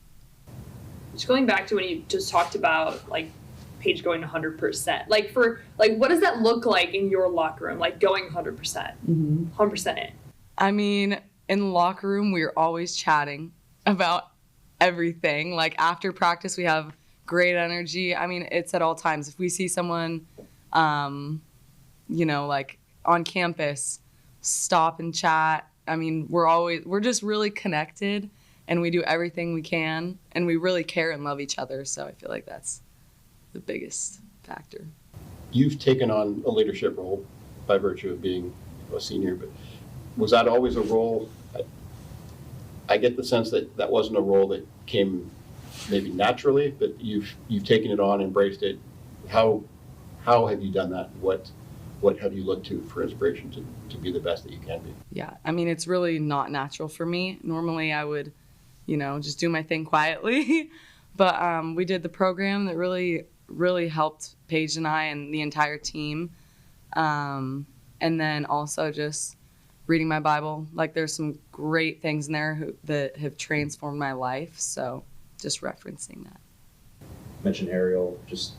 Speaker 2: Just going back to when you just talked about like Paige going 100%, like what does that look like in your locker room, like going 100%, 100% in? I mean, in the locker room, we're always chatting about everything. Like after practice, we have great energy. I mean, it's at all times. If we see someone, like on campus, stop and chat. I mean, we're just really connected, and we do everything we can, and we really care and love each other. So I feel like that's the biggest factor.
Speaker 22: You've taken on a leadership role by virtue of being a senior, but was that always a role? I get the sense that that wasn't a role that came maybe naturally, but you've taken it on, embraced it. How have you done that? What have you looked to for inspiration to be the best that you can be? Yeah, I mean, it's really not natural for me. Normally I would, just do my thing quietly. But we did the program that really, really helped Paige and I and the entire team. And then also just reading my Bible. Like there's some great things in there that have transformed my life. So just referencing that.
Speaker 1: You mentioned Ariel, just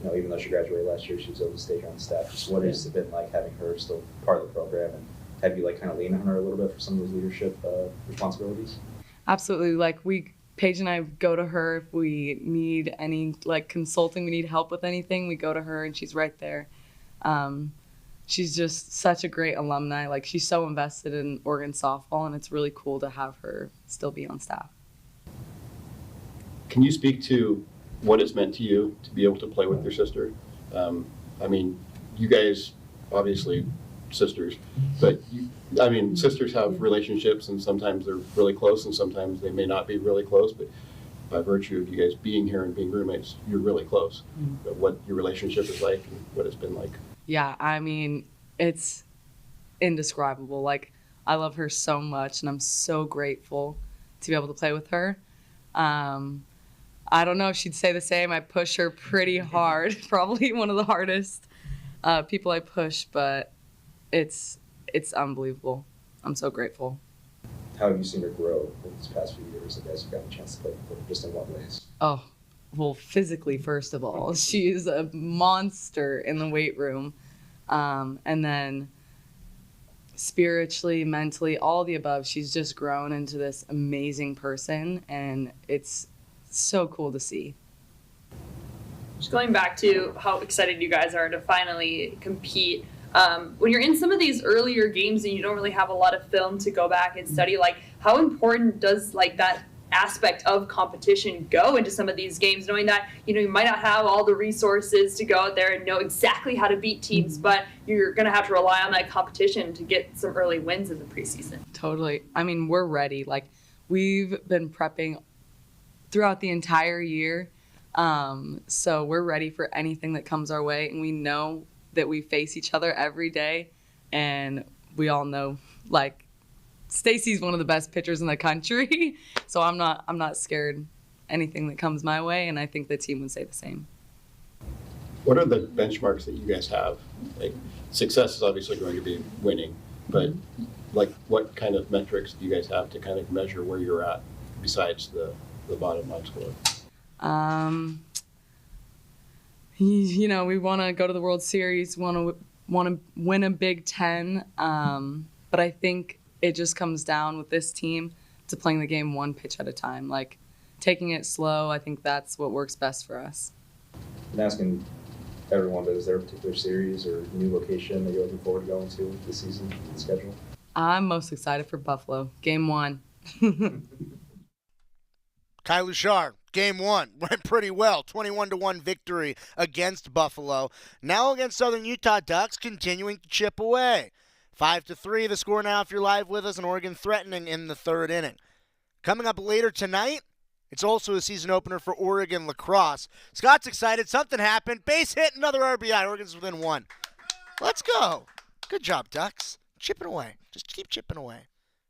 Speaker 1: even though she graduated last year, she was able to stay here on staff. Just what has it been like having her still part of the program, and have you kind of leaned on her a little bit for some of those leadership responsibilities? Absolutely. Paige and I go to her if we need any consulting, we need help with anything, we go to her and she's right there. She's just such a great alumni. She's so invested in Oregon softball, and it's really cool to have her still be on staff. Can you speak to what it's meant to you to be able to play with your sister? I mean, you guys, obviously sisters, but sisters have relationships, and sometimes they're really close and sometimes they may not be really close, but by virtue of you guys being here and being roommates, you're really close. But what your relationship is like and what it's been like. Yeah, I mean, it's indescribable. I love her so much, and I'm so grateful to be able to play with her. I don't know if she'd say the same. I push her pretty hard, probably one of the hardest people I push, but it's unbelievable. I'm so grateful. how have you seen her grow in these past few years as you guys have gotten a chance to play with her? Just in what ways?
Speaker 27: Oh, well, physically, first of all, she's a monster in the weight room. And then spiritually, mentally, all the above, she's just grown into this amazing person, and it's so cool to see.
Speaker 2: Just going back to how excited you guys are to finally compete. When you're in some of these earlier games and you don't really have a lot of film to go back and study, like how important does like that aspect of competition go into some of these games, knowing that you might not have all the resources to go out there and know exactly how to beat teams, but you're going to have to rely on that competition to get some early wins in the preseason.
Speaker 27: Totally. I mean, we're ready. Like, we've been prepping throughout the entire year, so we're ready for anything that comes our way, and we know that we face each other every day, and we all know, like, Stacy's one of the best pitchers in the country, so I'm not scared anything that comes my way, and I think the team would say the same.
Speaker 22: What are the benchmarks that you guys have? Like, success is obviously going to be winning, but like, what kind of metrics do you guys have to kind of measure where you're at besides the bottom line score? We want to go to the World Series, want to win a Big Ten, but I think it just comes down with this team to playing the game one pitch at a time, like taking it slow. I think that's what works best for us.
Speaker 1: I'm asking everyone, but is there a particular series or new location that you're looking forward to going to this season schedule?
Speaker 27: I'm most excited for Buffalo, Game 1.
Speaker 8: Kai Luchar, Game 1, went pretty well. 21-1 victory against Buffalo. Now against Southern Utah Ducks, continuing to chip away. 5-3 the score now if you're live with us, and Oregon threatening in the third inning. Coming up later tonight, it's also a season opener for Oregon Lacrosse. Scott's excited. Something happened. Base hit, another RBI. Oregon's within one. Let's go. Good job, Ducks. Chipping away. Just keep chipping away.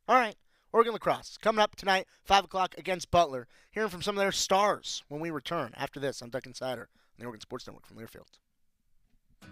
Speaker 8: All right. Oregon Lacrosse coming up tonight, 5 o'clock against Butler. Hearing from some of their stars when we return after this on Duck Insider on the Oregon Sports Network from Learfield.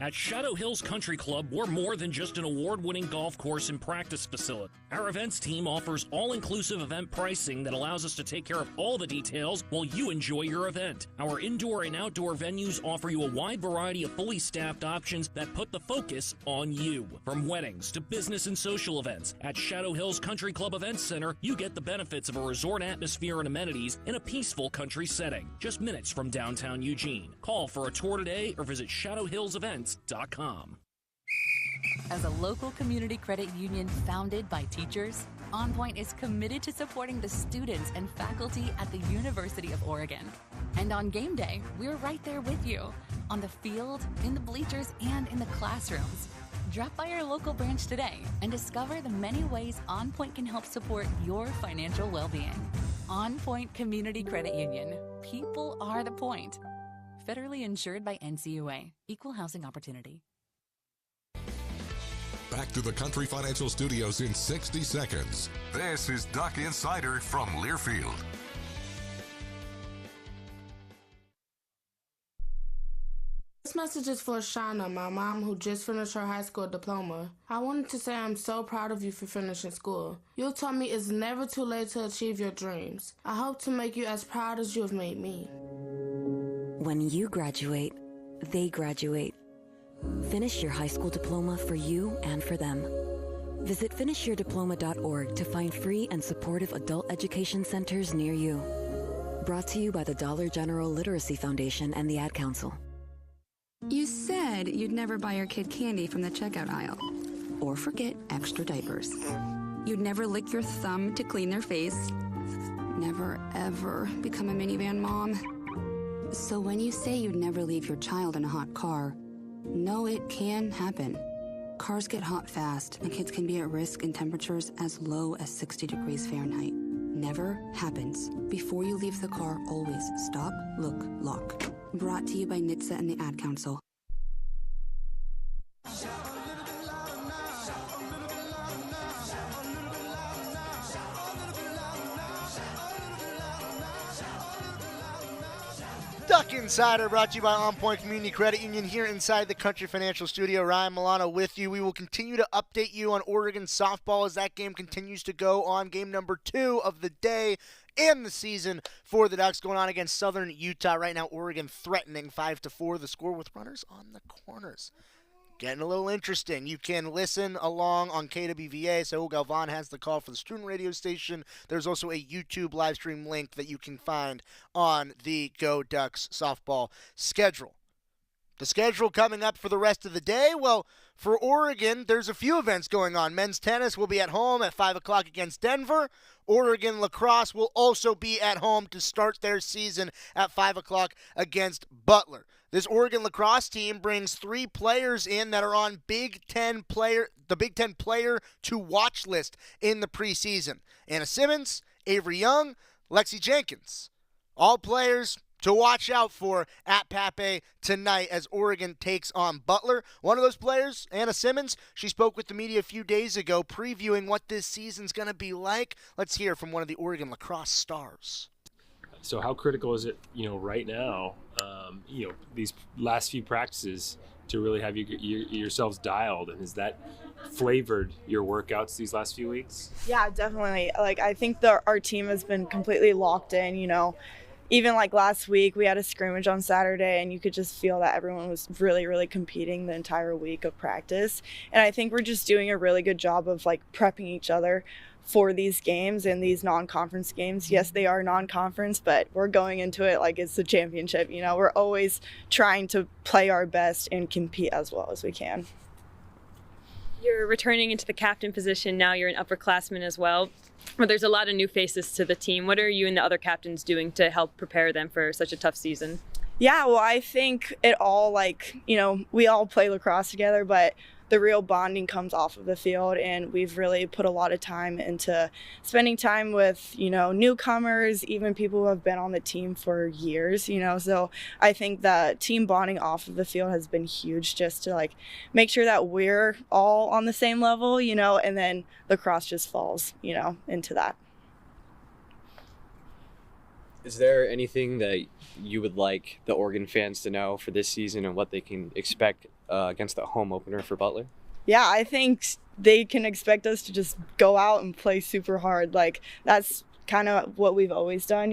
Speaker 4: At Shadow Hills Country Club, we're more than just an award-winning golf course and practice facility. Our events team offers all-inclusive event pricing that allows us to take care of all the details while you enjoy your event. Our indoor and outdoor venues offer you a wide variety of fully staffed options that put the focus on you. From weddings to business and social events, at Shadow Hills Country Club Events Center, you get the benefits of a resort atmosphere and amenities in a peaceful country setting, just minutes from downtown Eugene. Call for a tour today or visit shadowhillsevents.com.
Speaker 14: As a local community credit union founded by teachers, OnPoint is committed to supporting the students and faculty at the University of Oregon. And on game day, we're right there with you, on the field, in the bleachers, and in the classrooms. Drop by our local branch today and discover the many ways OnPoint can help support your financial well-being. OnPoint Community Credit Union. People are the point. Federally insured by NCUA. Equal housing opportunity.
Speaker 3: Back to the Country Financial Studios in 60 seconds. This is Duck Insider from Learfield.
Speaker 5: This message is for Shauna, my mom who just finished her high school diploma. I wanted to say I'm so proud of you for finishing school. You taught me it's never too late to achieve your dreams. I hope to make you as proud as you have made me.
Speaker 9: When you graduate, they graduate. Finish your high school diploma for you and for them. Visit finishyourdiploma.org to find free and supportive adult education centers near you. Brought to you by the Dollar General Literacy Foundation and the Ad Council.
Speaker 11: You said you'd never buy your kid candy from the checkout aisle.
Speaker 9: Or forget extra diapers.
Speaker 11: You'd never lick your thumb to clean their face. Never, ever become a minivan mom. So when you say you'd never leave your child in a hot car, know it can happen. Cars get hot fast, and kids can be at risk in temperatures as low as 60 degrees Fahrenheit. Never happens. Before you leave the car, always stop, look, lock. Brought to you by NHTSA and the Ad Council.
Speaker 8: Duck Duck Insider brought to you by OnPoint Community Credit Union here inside the Country Financial Studio. Ryan Milano with you. We will continue to update you on Oregon softball as that game continues to go on. Game number 2 of the day and the season for the Ducks going on against Southern Utah. Right now, Oregon threatening 5-4 the score with runners on the corners. Getting a little interesting. You can listen along on KWVA. Saul Galvan has the call for the student radio station. There's also a YouTube live stream link that you can find on the Go Ducks softball schedule. The schedule coming up for the rest of the day, well, for Oregon, there's a few events going on. Men's tennis will be at home at 5 o'clock against Denver. Oregon lacrosse will also be at home to start their season at 5 o'clock against Butler. This Oregon lacrosse team brings 3 players in that are on the Big Ten player to watch list in the preseason. Anna Simmons, Avery Young, Lexi Jenkins. All players to watch out for at Pape tonight as Oregon takes on Butler. One of those players, Anna Simmons, she spoke with the media a few days ago previewing what this season's going to be like. Let's hear from one of the Oregon lacrosse stars.
Speaker 12: So how critical is it, right now, these last few practices to really have yourselves dialed? And has that flavored your workouts these last few weeks?
Speaker 13: Yeah, definitely. I think our team has been completely locked in, Even last week, we had a scrimmage on Saturday, and you could just feel that everyone was really, really competing the entire week of practice. And I think we're just doing a really good job of prepping each other for these games and these non-conference games. Yes, they are non-conference, but we're going into it like it's the championship. We're always trying to play our best and compete as well as we can.
Speaker 15: You're returning into the captain position now. You're an upperclassman as well. Well, there's a lot of new faces to the team. What are you and the other captains doing to help prepare them for such a tough season?
Speaker 13: Yeah, well, I think it all, we all play lacrosse together, but the real bonding comes off of the field, and we've really put a lot of time into spending time with, newcomers, even people who have been on the team for years, so I think that team bonding off of the field has been huge, just to make sure that we're all on the same level, and then lacrosse just falls, into that.
Speaker 16: Is there anything that you would like the Oregon fans to know for this season and what they can expect against the home opener for Butler?
Speaker 13: Yeah, I think they can expect us to just go out and play super hard. That's kind of what we've always done,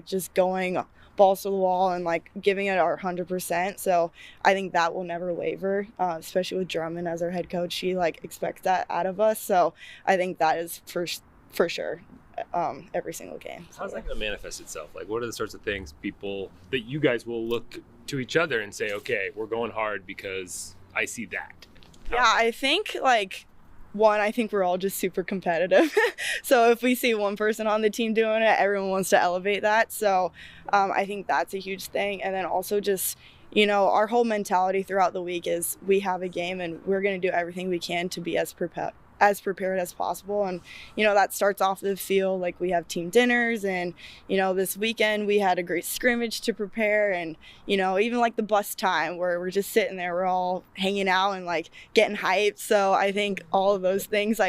Speaker 13: just going balls to the wall and giving it our 100%. So I think that will never waver, especially with Drummond as our head coach. She expects that out of us. So I think that is for sure. Every single game. So,
Speaker 12: how's that going to manifest itself? What are the sorts of things that you guys will look to each other and say, okay, we're going hard because I see that?
Speaker 13: Yeah, I think I think we're all just super competitive. So if we see one person on the team doing it, everyone wants to elevate that. So I think that's a huge thing. And then also just, our whole mentality throughout the week is we have a game and we're going to do everything we can to be as prepared as possible. And that starts off the field. We have team dinners, and this weekend we had a great scrimmage to prepare, and even the bus time where we're just sitting there, we're all hanging out and getting hyped. So I think all of those things,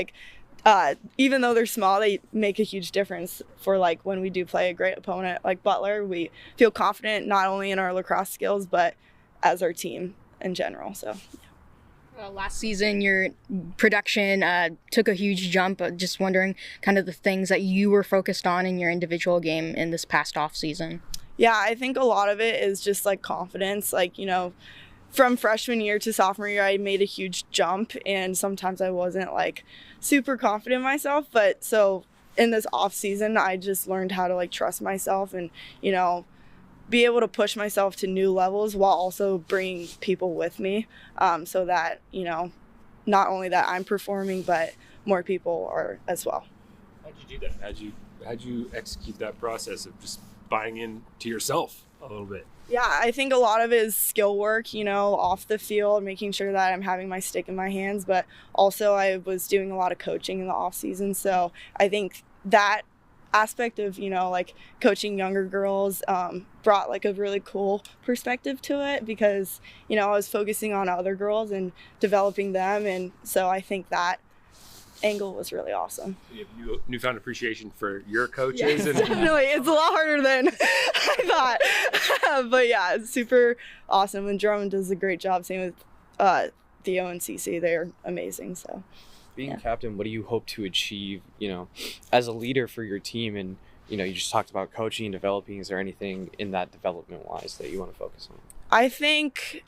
Speaker 13: even though they're small, they make a huge difference for when we do play a great opponent like Butler. We feel confident not only in our lacrosse skills but as our team in general. So
Speaker 17: last season, your production took a huge jump. Just wondering kind of the things that you were focused on in your individual game in this past off season.
Speaker 13: Yeah, I think a lot of it is just confidence. From freshman year to sophomore year, I made a huge jump, and sometimes I wasn't super confident in myself. But so in this off season, I just learned how to trust myself and be able to push myself to new levels while also bringing people with me, so that not only that I'm performing, but more people are as well.
Speaker 12: How'd you do that? How'd you execute that process of just buying into yourself a little bit?
Speaker 13: Yeah, I think a lot of it is skill work, off the field, making sure that I'm having my stick in my hands, but also I was doing a lot of coaching in the off season. So I think that aspect of coaching younger girls brought a really cool perspective to it, because I was focusing on other girls and developing them, and so I think that angle was really awesome.
Speaker 12: You have newfound appreciation for your coaches.
Speaker 13: Yes,
Speaker 12: And
Speaker 13: definitely. It's a lot harder than I thought. But yeah, it's super awesome. And Drummond does a great job. Same with Theo and CC. They're amazing. So
Speaker 16: being captain, what do you hope to achieve, as a leader for your team? And, you just talked about coaching and developing. Is there anything in that development-wise that you want to focus on?
Speaker 13: I think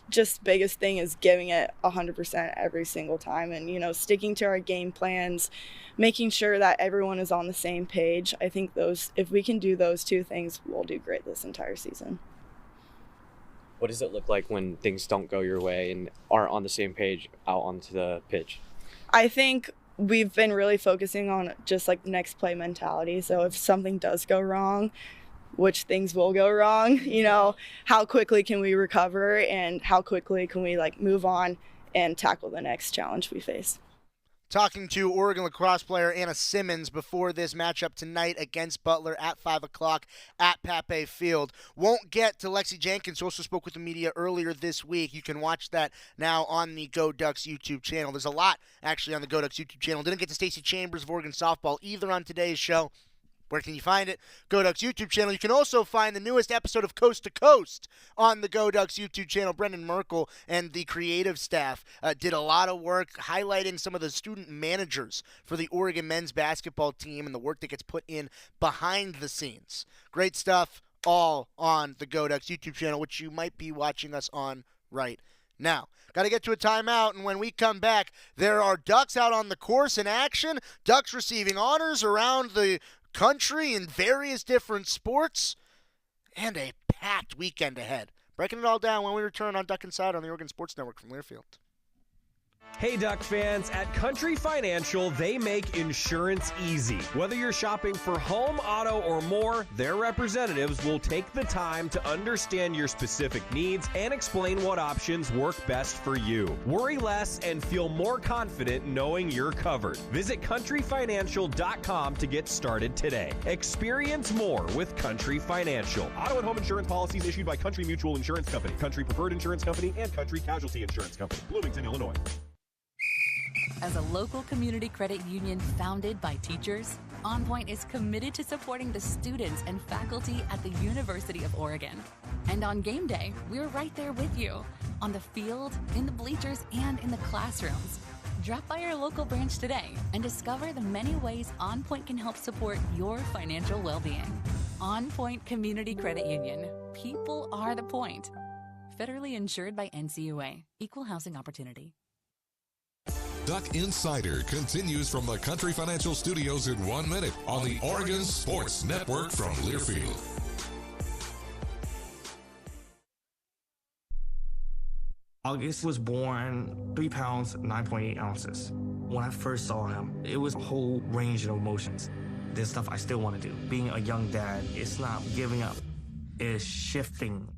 Speaker 13: just biggest thing is giving it 100% every single time and, sticking to our game plans, making sure that everyone is on the same page. I think if we can do those two things, we'll do great this entire season.
Speaker 16: What does it look like when things don't go your way and aren't on the same page out onto the pitch?
Speaker 13: I think we've been really focusing on just like next play mentality. So if something does go wrong, which things will go wrong, how quickly can we recover and how quickly can we move on and tackle the next challenge we face.
Speaker 8: Talking to Oregon lacrosse player Anna Simmons before this matchup tonight against Butler at 5 o'clock at Pape Field. Won't get to Lexi Jenkins, who also spoke with the media earlier this week. You can watch that now on the Go Ducks YouTube channel. There's a lot actually on the Go Ducks YouTube channel. Didn't get to Stacey Chambers of Oregon softball either on today's show. Where can you find it? Go Ducks YouTube channel. You can also find the newest episode of Coast to Coast on the Go Ducks YouTube channel. Brendan Merkel and the creative staff did a lot of work highlighting some of the student managers for the Oregon men's basketball team and the work that gets put in behind the scenes. Great stuff all on the Go Ducks YouTube channel, which you might be watching us on right now. Got to get to a timeout, and when we come back, there are Ducks out on the course in action. Ducks receiving honors around the country in various different sports, and a packed weekend ahead. Breaking it all down when we return on Duck Inside on the Oregon Sports Network from Learfield.
Speaker 6: Hey Duck fans, at Country Financial, they make insurance easy. Whether you're shopping for home, auto, or more, their representatives will take the time to understand your specific needs and explain what options work best for you. Worry less and feel more confident knowing you're covered. Visit countryfinancial.com to get started today. Experience more with Country Financial. Auto and home insurance policies issued by Country Mutual Insurance Company, Country Preferred Insurance Company, and Country Casualty Insurance Company, Bloomington, Illinois.
Speaker 14: As a local community credit union founded by teachers, OnPoint is committed to supporting the students and faculty at the University of Oregon. And on game day, we're right there with you, on the field, in the bleachers, and in the classrooms. Drop by our local branch today and discover the many ways OnPoint can help support your financial well-being. OnPoint Community Credit Union. People are the point. Federally insured by NCUA. Equal housing opportunity.
Speaker 3: Duck Insider continues from the Country Financial Studios in 1 minute on the Oregon Sports Network from Learfield.
Speaker 10: August was born 3 pounds, 9.8 ounces. When I first saw him, it was a whole range of emotions. There's stuff I still want to do. Being a young dad, it's not giving up. It's shifting.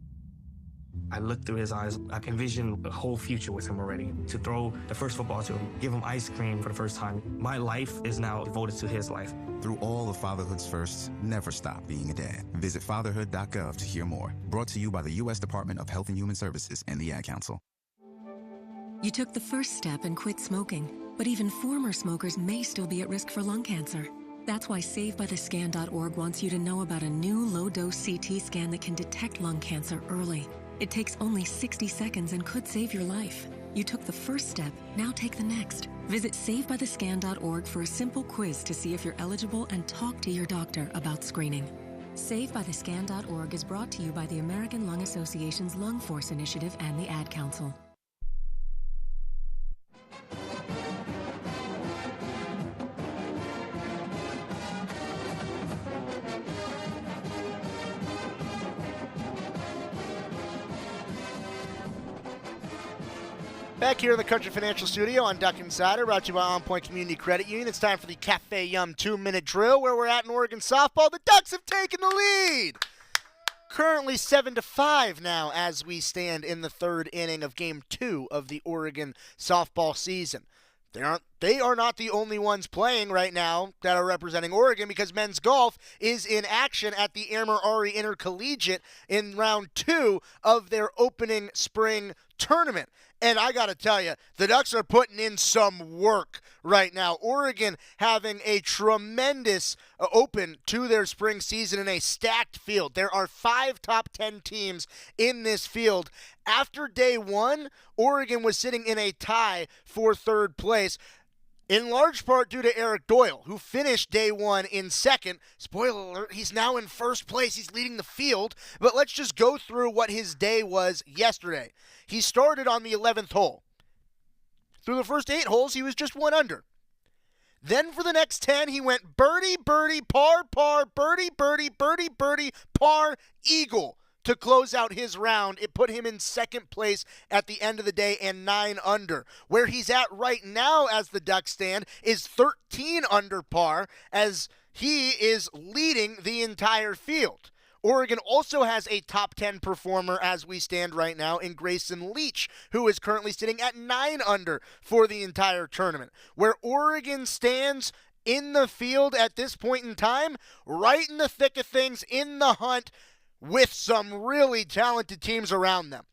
Speaker 10: I looked through his eyes. I can envision a whole future with him already. To throw the first football to him, give him ice cream for the first time. My life is now devoted to his life.
Speaker 18: Through all of fatherhood's firsts, never stop being a dad. Visit fatherhood.gov to hear more. Brought to you by the U.S. Department of Health and Human Services and the Ad Council.
Speaker 9: You took the first step and quit smoking, but even former smokers may still be at risk for lung cancer. That's why SaveByTheScan.org wants you to know about a new low-dose CT scan that can detect lung cancer early. It takes only 60 seconds and could save your life. You took the first step, now take the next. Visit SaveByTheScan.org for a simple quiz to see if you're eligible and talk to your doctor about screening. SaveByTheScan.org is brought to you by the American Lung Association's Lung Force Initiative and the Ad Council.
Speaker 8: Back here in the Country Financial Studio on Duck Insider, brought to you by OnPoint Community Credit Union. It's time for the Cafe Yum 2-minute drill, where we're at in Oregon softball. The Ducks have taken the lead. Currently 7-5 now as we stand in the third inning of Game 2 of the Oregon softball season. They aren't they are not the only ones playing right now that are representing Oregon, because men's golf is in action at the Amor-Ari Intercollegiate in round 2 of their opening spring tournament. And I got to tell you, the Ducks are putting in some work right now. Oregon having a tremendous open to their spring season in a stacked field. There are 5 top 10 teams in this field. After day 1, Oregon was sitting in a tie for 3rd place, in large part due to Eric Doyle, who finished day 1 in 2nd. Spoiler alert, he's now in 1st place. He's leading the field. But let's just go through what his day was yesterday. He started on the 11th hole. Through the first 8 holes, he was just 1 under. Then for the next 10, he went birdie, birdie, par, par, birdie, birdie, birdie, birdie, par, eagle to close out his round. It put him in 2nd place at the end of the day and 9 under. Where he's at right now as the Ducks stand is 13 under par, as he is leading the entire field. Oregon also has a top 10 performer as we stand right now in Grayson Leach, who is currently sitting at 9 under for the entire tournament. Where Oregon stands in the field at this point in time, right in the thick of things, in the hunt, with some really talented teams around them.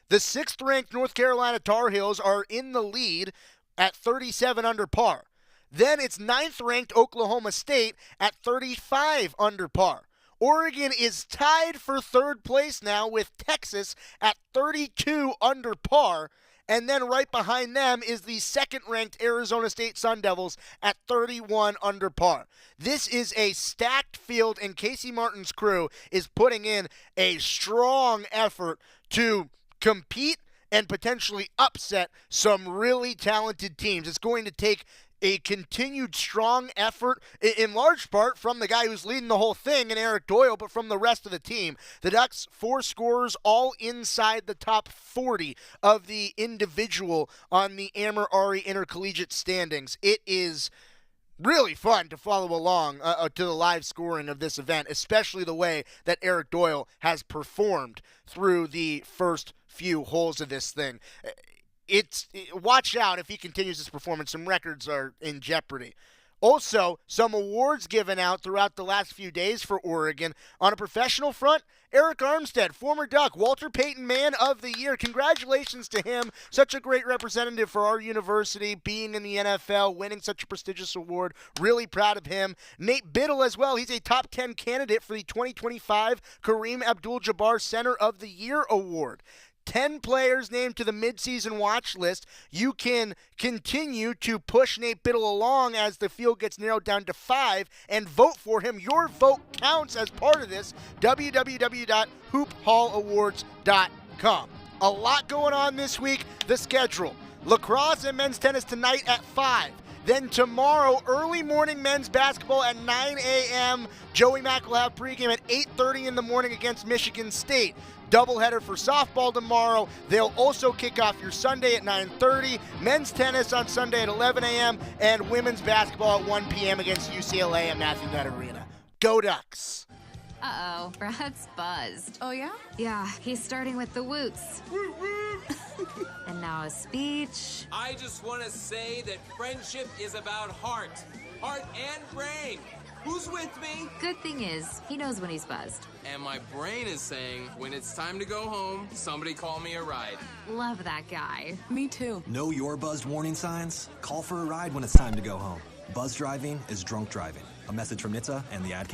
Speaker 8: The 6th-ranked North Carolina Tar Heels are in the lead at 37 under par. Then it's 9th-ranked Oklahoma State at 35 under par. Oregon is tied for 3rd place now with Texas at 32 under par. And then right behind them is the 2nd-ranked Arizona State Sun Devils at 31 under par. This is a stacked field, and Casey Martin's crew is putting in a strong effort to compete and potentially upset some really talented teams. It's going to take a continued strong effort, in large part from the guy who's leading the whole thing in Eric Doyle, but from the rest of the team. The Ducks, 4 scorers, all inside the top 40 of the individual on the Amor-Ari Intercollegiate standings. It is really fun to follow along to the live scoring of this event, especially the way that Eric Doyle has performed through the first few holes of this thing. Watch out if he continues this performance. Some records are in jeopardy. Also, some awards given out throughout the last few days for Oregon. On a professional front, Eric Armstead, former Duck, Walter Payton Man of the Year. Congratulations to him. Such a great representative for our university, being in the NFL, winning such a prestigious award. Really proud of him. Nate Biddle as well. He's a top 10 candidate for the 2025 Kareem Abdul-Jabbar Center of the Year Award. 10 players named to the midseason watch list. You can continue to push Nate Biddle along as the field gets narrowed down to 5 and vote for him. Your vote counts as part of this. www.hoophallawards.com. A lot going on this week. The schedule: lacrosse and men's tennis tonight at 5. Then tomorrow, early morning men's basketball at 9 a.m. Joey Mack will have pregame at 8:30 in the morning against Michigan State. Doubleheader for softball tomorrow. They'll also kick off your Sunday at 9:30. Men's tennis on Sunday at 11 a.m. and women's basketball at 1 p.m. against UCLA at Matthew Nutt Arena. Go Ducks!
Speaker 7: Uh-oh, Brad's buzzed. Oh, yeah? Yeah, he's starting with the woots. And now a speech.
Speaker 19: I just want to say that friendship is about heart and brain. Who's with me?
Speaker 7: Good thing is, he knows when he's buzzed.
Speaker 19: And my brain is saying, when it's time to go home, somebody call me a ride.
Speaker 7: Love that guy.
Speaker 27: Me too.
Speaker 20: Know your buzzed warning signs? Call for a ride when it's time to go home. Buzz driving is drunk driving. A message from NHTSA and the ad